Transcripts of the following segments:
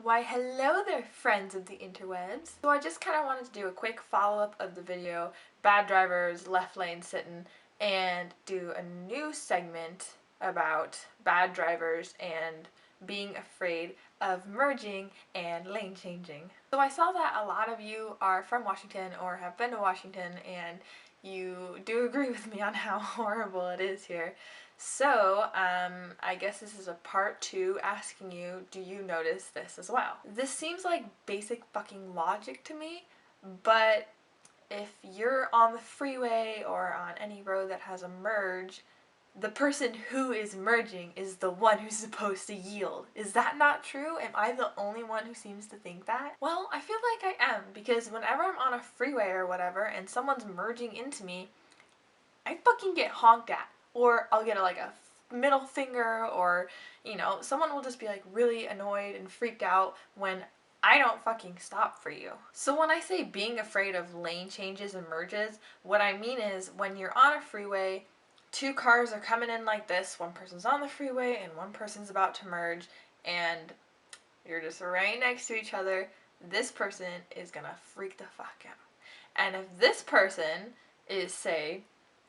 Why hello there, friends of the interwebs. So I just kind of wanted to do a quick follow-up of the video, bad drivers, left lane sitting, and do a new segment about bad drivers and being afraid of merging and lane changing. So I saw that a lot of you are from Washington or have been to Washington, and you do agree with me on how horrible it is here. So, I guess this is a part 2 asking you, do you notice this as well? This seems like basic fucking logic to me, but if you're on the freeway or on any road that has a merge, the person who is merging is the one who's supposed to yield. Is that not true? Am I the only one who seems to think that? Well, I feel like I am, because whenever I'm on a freeway or whatever and someone's merging into me, I fucking get honked at. Or I'll get a middle finger, or, someone will just be like really annoyed and freaked out when I don't fucking stop for you. So when I say being afraid of lane changes and merges, what I mean is when you're on a freeway, two cars are coming in like this, one person's on the freeway and one person's about to merge, and you're just right next to each other, this person is gonna freak the fuck out. And if this person is, say,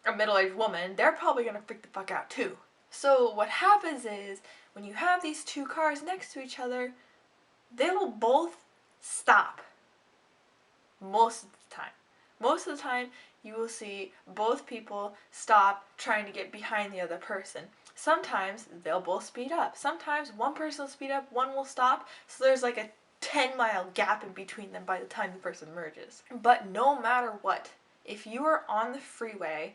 a middle-aged woman, they're probably gonna freak the fuck out too. So what happens is, when you have these two cars next to each other, they will both stop most of the time. Most of the time, you will see both people stop trying to get behind the other person. Sometimes they'll both speed up. Sometimes one person will speed up, one will stop, so there's like a 10-mile gap in between them by the time the person merges. But no matter what, if you are on the freeway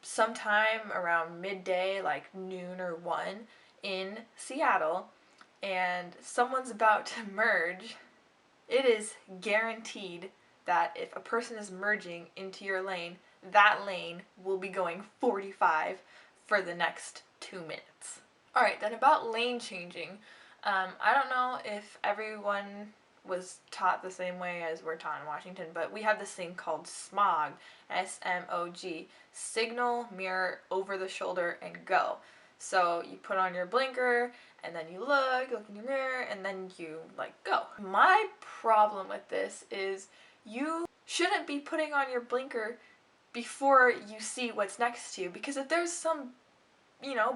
sometime around midday, like noon or 1 in Seattle, and someone's about to merge, it is guaranteed that if a person is merging into your lane, that lane will be going 45 for the next 2 minutes. Alright, then about lane changing. I don't know if everyone was taught the same way as we're taught in Washington, but we have this thing called SMOG, S-M-O-G, signal, mirror, over the shoulder, and go. So you put on your blinker, and then you look in your mirror, and then you, go. My problem with this is you shouldn't be putting on your blinker before you see what's next to you, because if there's some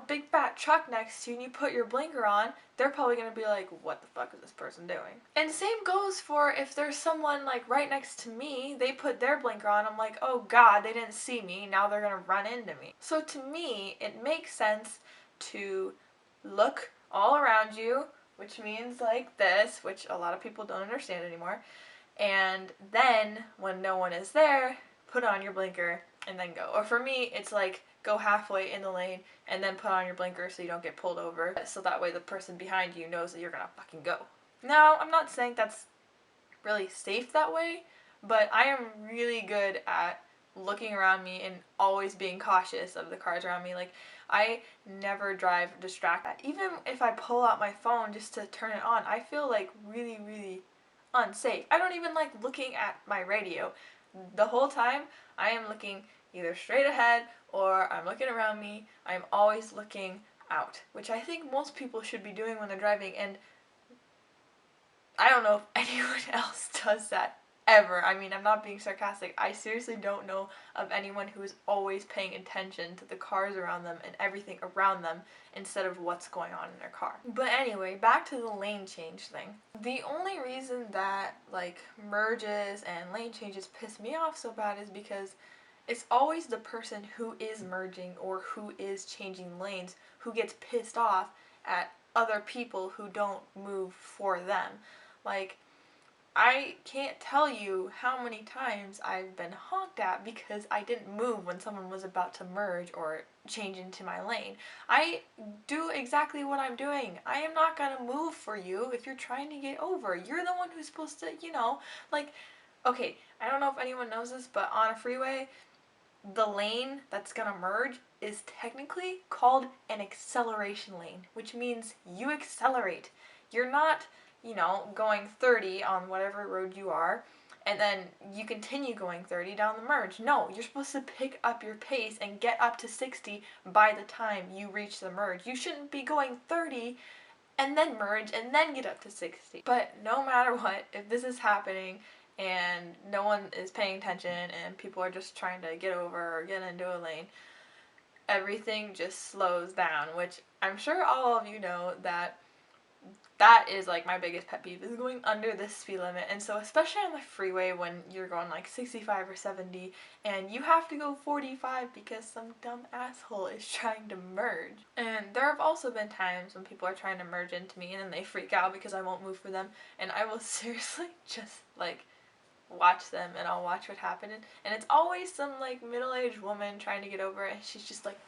big fat truck next to you and you put your blinker on, they're probably going to be like, what the fuck is this person doing? And same goes for if there's someone right next to me, they put their blinker on, I'm like, oh god, they didn't see me, now they're going to run into me. So to me, it makes sense to look all around you, which means like this, which a lot of people don't understand anymore, and then when no one is there, put on your blinker and then go. Or for me, it's like, go halfway in the lane and then put on your blinker so you don't get pulled over, so that way the person behind you knows that you're gonna fucking go. Now, I'm not saying that's really safe that way, but I am really good at looking around me and always being cautious of the cars around me. I never drive distracted. Even if I pull out my phone just to turn it on, I feel really, really unsafe. I don't even like looking at my radio. The whole time, I am looking either straight ahead or I'm looking around me. I'm always looking out, which I think most people should be doing when they're driving, and I don't know if anyone else does that ever. I mean, I'm not being sarcastic. I seriously don't know of anyone who is always paying attention to the cars around them and everything around them instead of what's going on in their car. But anyway, back to the lane change thing. The only reason that merges and lane changes piss me off so bad is because it's always the person who is merging or who is changing lanes who gets pissed off at other people who don't move for them. I can't tell you how many times I've been honked at because I didn't move when someone was about to merge or change into my lane. I do exactly what I'm doing. I am not gonna move for you if you're trying to get over. You're the one who's supposed to, okay, I don't know if anyone knows this, but on a freeway, the lane that's gonna merge is technically called an acceleration lane, which means you accelerate. You're not, going 30 on whatever road you are, and then you continue going 30 down the merge. No, you're supposed to pick up your pace and get up to 60 by the time you reach the merge. You shouldn't be going 30 and then merge, and then get up to 60. But no matter what, if this is happening and no one is paying attention and people are just trying to get over or get into a lane, everything just slows down, which I'm sure all of you know that is like my biggest pet peeve, is going under the speed limit. And so especially on the freeway when you're going like 65 or 70 and you have to go 45 because some dumb asshole is trying to merge. And there have also been times when people are trying to merge into me and then they freak out because I won't move for them, and I will seriously just like watch them and I'll watch what happened, and it's always some like middle-aged woman trying to get over and she's just like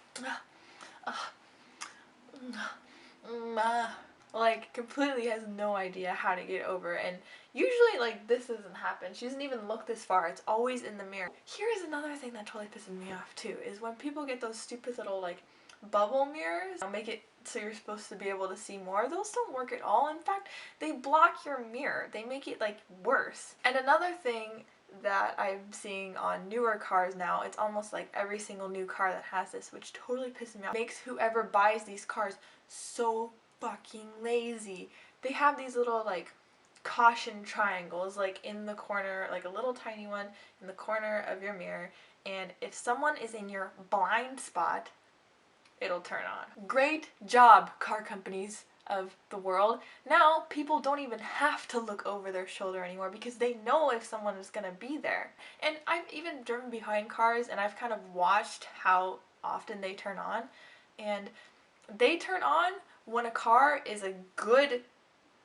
like completely has no idea how to get over. And usually like this doesn't happen, she doesn't even look this far, it's always in the mirror. Here's another thing that totally pisses me off too, is when people get those stupid little like bubble mirrors, make it so you're supposed to be able to see more. Those don't work at all. In fact, they block your mirror. They make it like worse. And another thing that I'm seeing on newer cars now, it's almost like every single new car that has this, which totally pisses me off, makes whoever buys these cars so fucking lazy. They have these little like caution triangles like in the corner, like a little tiny one in the corner of your mirror, and if someone is in your blind spot, it'll turn on. Great job, car companies of the world. Now people don't even have to look over their shoulder anymore because they know if someone is gonna be there. And I've even driven behind cars and I've kind of watched how often they turn on, and they turn on when a car is a good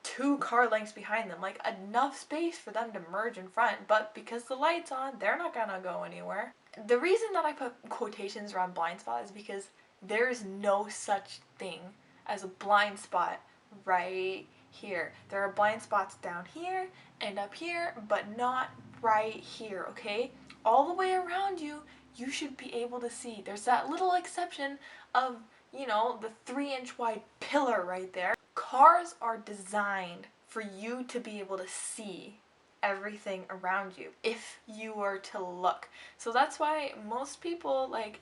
2 car lengths behind them, like enough space for them to merge in front, but because the light's on, they're not gonna go anywhere. The reason that I put quotations around blind spot is because there is no such thing as a blind spot right here. There are blind spots down here and up here, but not right here, okay? All the way around you, you should be able to see. There's that little exception of, you know, the 3-inch wide pillar right there. Cars are designed for you to be able to see everything around you if you were to look. So that's why most people, like,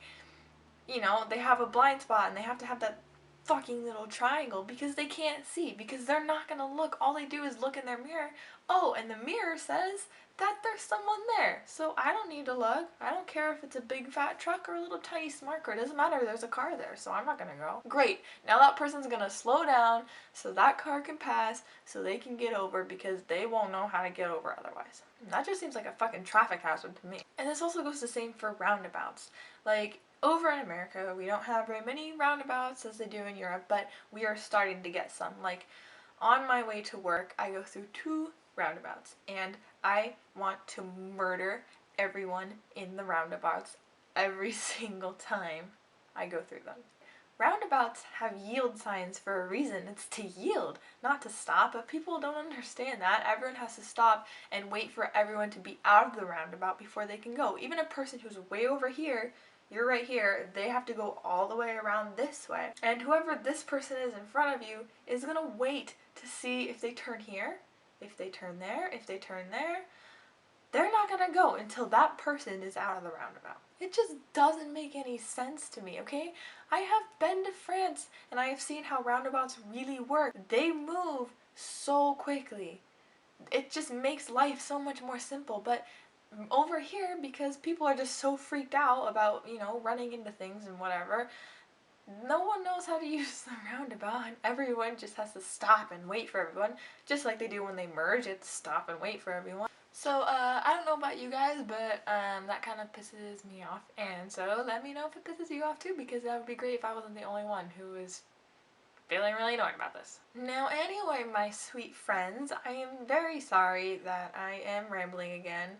you know, they have a blind spot and they have to have that fucking little triangle because they can't see, because they're not gonna look. All they do is look in their mirror. Oh, and the mirror says that there's someone there, so I don't need to look. I don't care if it's a big fat truck or a little tiny smart car. It doesn't matter, there's a car there, so I'm not gonna go. Great, now that person's gonna slow down so that car can pass so they can get over, because they won't know how to get over otherwise. And that just seems like a fucking traffic hazard to me. And this also goes the same for roundabouts. Like, over in America, we don't have very many roundabouts as they do in Europe, but we are starting to get some. Like, on my way to work, I go through 2 roundabouts, and I want to murder everyone in the roundabouts every single time I go through them. Roundabouts have yield signs for a reason. It's to yield, not to stop, but people don't understand that. Everyone has to stop and wait for everyone to be out of the roundabout before they can go. Even a person who's way over here, you're right here, they have to go all the way around this way. And whoever this person is in front of you is gonna wait to see if they turn here, if they turn there, if they turn there. They're not gonna go until that person is out of the roundabout. It just doesn't make any sense to me, okay? I have been to France and I have seen how roundabouts really work. They move so quickly. It just makes life so much more simple. But over here, because people are just so freaked out about, you know, running into things and whatever, no one knows how to use the roundabout, and everyone just has to stop and wait for everyone, just like they do when they merge. It's stop and wait for everyone. So, I don't know about you guys, but that kind of pisses me off, and so let me know if it pisses you off too, because that would be great if I wasn't the only one who is feeling really annoyed about this. Now, anyway, my sweet friends, I am very sorry that I am rambling again,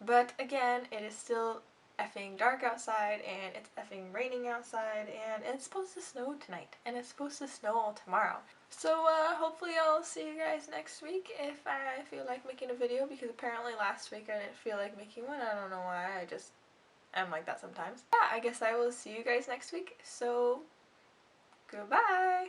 but again, it is still effing dark outside, and it's effing raining outside, and it's supposed to snow tonight, and it's supposed to snow all tomorrow. So, hopefully I'll see you guys next week if I feel like making a video, because apparently last week I didn't feel like making one. I don't know why, I just am like that sometimes. Yeah, I guess I will see you guys next week, so goodbye!